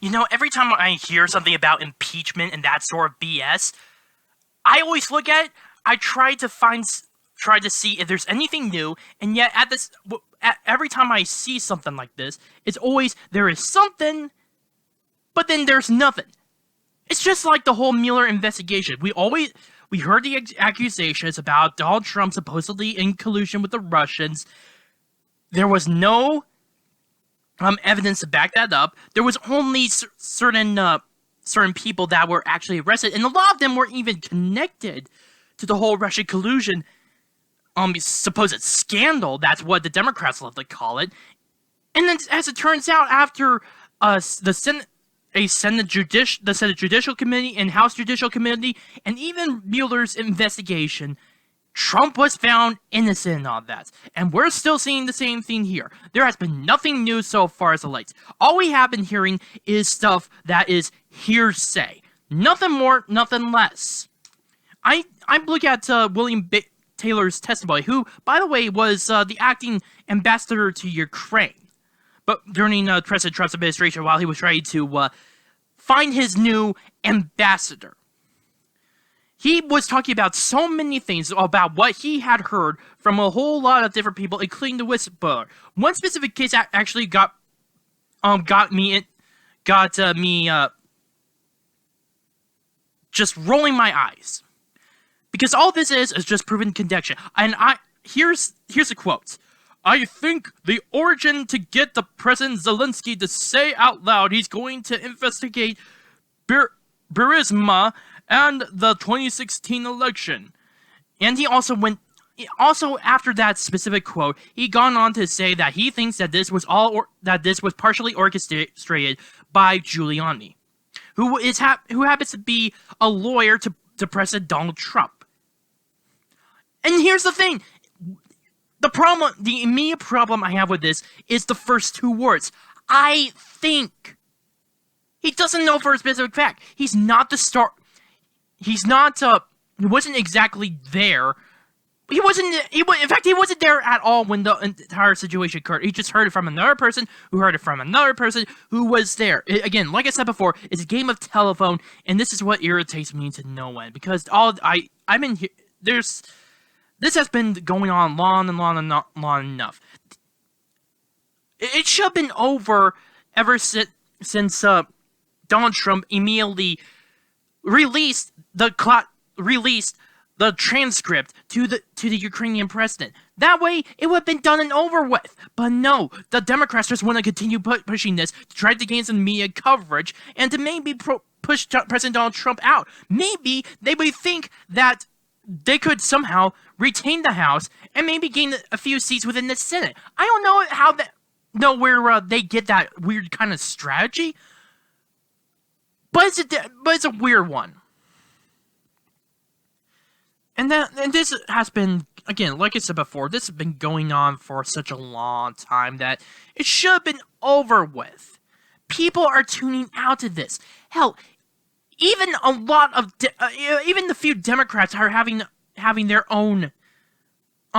Every time I hear something about impeachment and that sort of BS, I always look at it. I try to see if there's anything new, and yet every time I see something like this, it's always there is something, but then there's nothing. It's just like the whole Mueller investigation. We heard the accusations about Donald Trump supposedly in collusion with the Russians. There was no evidence to back that up. There was only certain people that were actually arrested, and a lot of them were even connected to the whole Russian collusion supposed scandal. That's what the Democrats love to call it. And then, as it turns out, after the Senate Judicial Committee and House Judicial Committee, and even Mueller's investigation, Trump was found innocent in all that. And we're still seeing the same thing here. There has been nothing new so far as of late. All we have been hearing is stuff that is hearsay. Nothing more, nothing less. I'm looking at William Taylor's testimony, who, by the way, was the acting ambassador to Ukraine. But during President Trump's administration, while he was trying to find his new ambassador, he was talking about so many things about what he had heard from a whole lot of different people, including the whistleblower. One specific case actually got me just rolling my eyes, because all this is just proven connection. And here's a quote. I think the origin to get the President Zelensky to say out loud he's going to investigate Burisma and the 2016 election. And he also after that specific quote, he gone on to say that he thinks that this was partially orchestrated by Giuliani, who happens to be a lawyer to President Donald Trump. And here's the thing. The immediate problem I have with this is the first two words. I think. He doesn't know for a specific fact. He's not the star. He wasn't exactly there. In fact, he wasn't there at all when the entire situation occurred. He just heard it from another person, who heard it from another person, who was there. Again, like I said before, it's a game of telephone, and this is what irritates me to no end. Because I'm in here, this has been going on long enough. It should have been over ever since Donald Trump immediately released the transcript to the Ukrainian president. That way, it would have been done and over with. But no, the Democrats just want to continue pushing this to try to gain some media coverage and to maybe push President Donald Trump out. Maybe they would think that they could somehow retain the House and maybe gain a few seats within the Senate. I don't know where they get that weird kind of strategy, but it's a weird one. And this has been, again, like I said before, this has been going on for such a long time that it should have been over with. People are tuning out to this. Hell, even a lot of even the few Democrats are having their own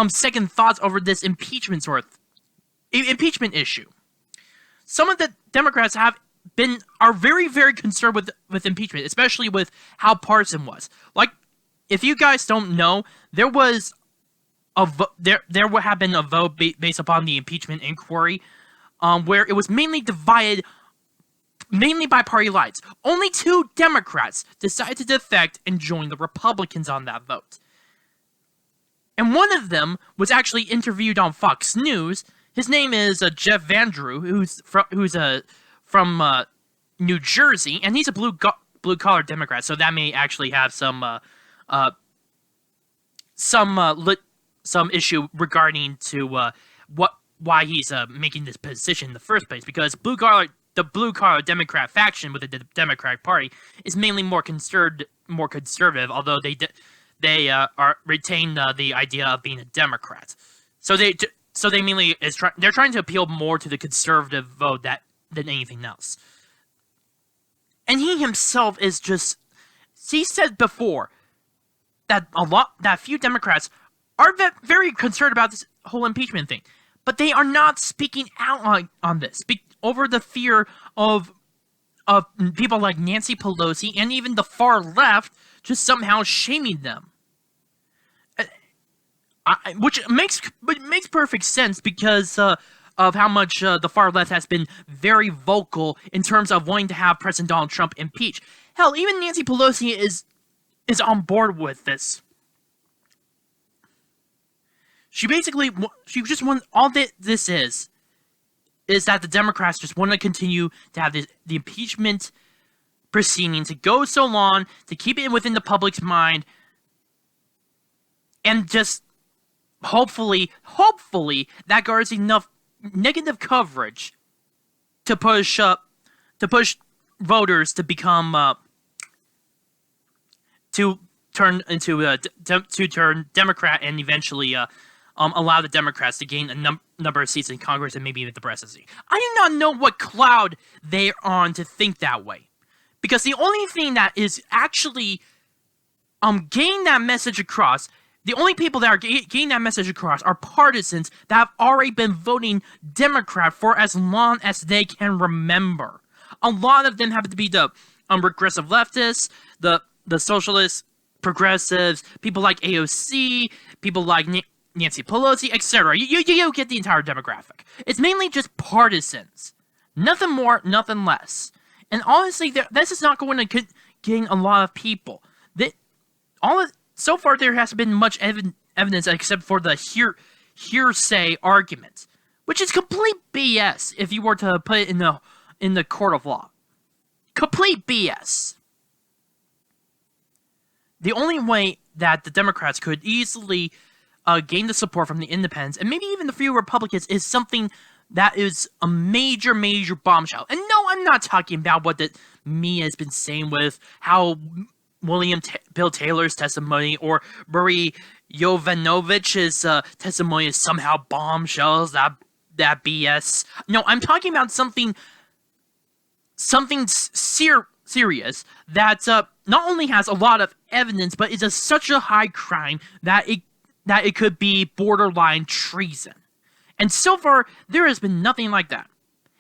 second thoughts over this impeachment issue. Some of the Democrats are very, very concerned with impeachment, especially with how partisan was. Like, if you guys don't know, there was there have been a vote based upon the impeachment inquiry, where it was mainly divided. Mainly by party lines. Only 2 Democrats decided to defect and join the Republicans on that vote. And one of them was actually interviewed on Fox News. His name is Jeff Van Drew, who's from New Jersey, and he's a blue-collar Democrat, so that may actually have some issue regarding to why he's making this position in the first place, because the blue-collar Democrat faction within the Democratic Party is mainly more conservative, although they retain the idea of being a Democrat. So they mainly they're trying to appeal more to the conservative vote than anything else. And he himself is just, he said before that few Democrats are very concerned about this whole impeachment thing, but they are not speaking out on this over the fear of of people like Nancy Pelosi and even the far left just somehow shaming them. Which makes perfect sense because of how much the far left has been very vocal in terms of wanting to have President Donald Trump impeached. Hell, even Nancy Pelosi is on board with this. She just wants all that this is that the Democrats just want to continue to have the impeachment proceeding to go so long, to keep it within the public's mind, and just hopefully that garners enough negative coverage to push voters to become to turn Democrat and eventually allow the Democrats to gain a number of seats in Congress and maybe even the presidency. I do not know what cloud they're on to think that way, because the only thing that is actually getting that message across, the only people that are getting that message across are partisans that have already been voting Democrat for as long as they can remember. A lot of them happen to be the regressive leftists, the socialists, progressives, people like AOC, people like Nancy Pelosi, etc. You get the entire demographic. It's mainly just partisans. Nothing more, nothing less. And honestly, this is not going to gain a lot of people. So far, there hasn't been much evidence except for the hearsay argument, which is complete BS if you were to put it in the court of law. Complete BS. The only way that the Democrats could easily gain the support from the independents, and maybe even the few Republicans, is something that is a major, major bombshell. And no, I'm not talking about what the media has been saying with how Bill Taylor's testimony or Marie Yovanovitch's testimony is somehow bombshells, that BS. No, I'm talking about something serious that not only has a lot of evidence, but is such a high crime that it could be borderline treason. And so far, there has been nothing like that.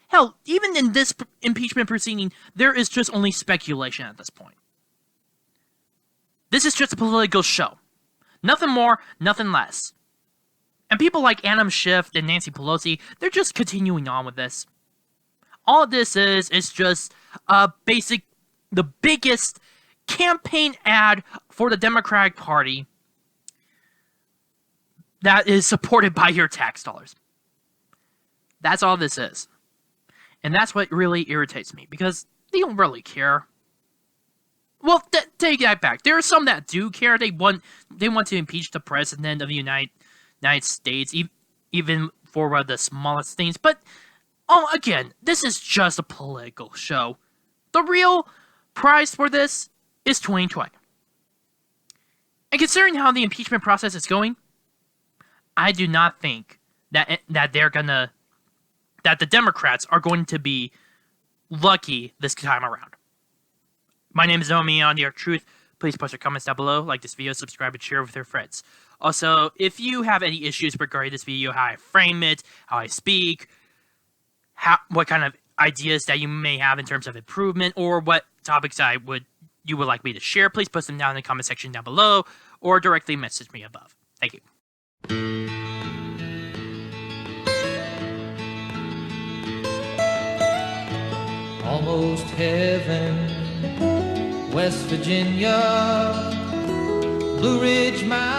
Hell, even in this impeachment proceeding, there is just only speculation at this point. This is just a political show. Nothing more, nothing less. And people like Adam Schiff and Nancy Pelosi, they're just continuing on with this. All this is just the biggest campaign ad for the Democratic Party that is supported by your tax dollars. That's all this is. And that's what really irritates me, because they don't really care. Well, take that back. There are some that do care. They want to impeach the president of the United States, even for one of the smallest things. But, again, this is just a political show. The real prize for this is 2020. And considering how the impeachment process is going, I do not think that the Democrats are going to be lucky this time around. My name is Naomi on the Arc Truth. Please post your comments down below, like this video, subscribe, and share with your friends. Also, if you have any issues regarding this video, how I frame it, how I speak, what kind of ideas that you may have in terms of improvement, or what topics you would like me to share, please post them down in the comment section down below, or directly message me above. Thank you. Almost heaven, West Virginia, Blue Ridge Mountain.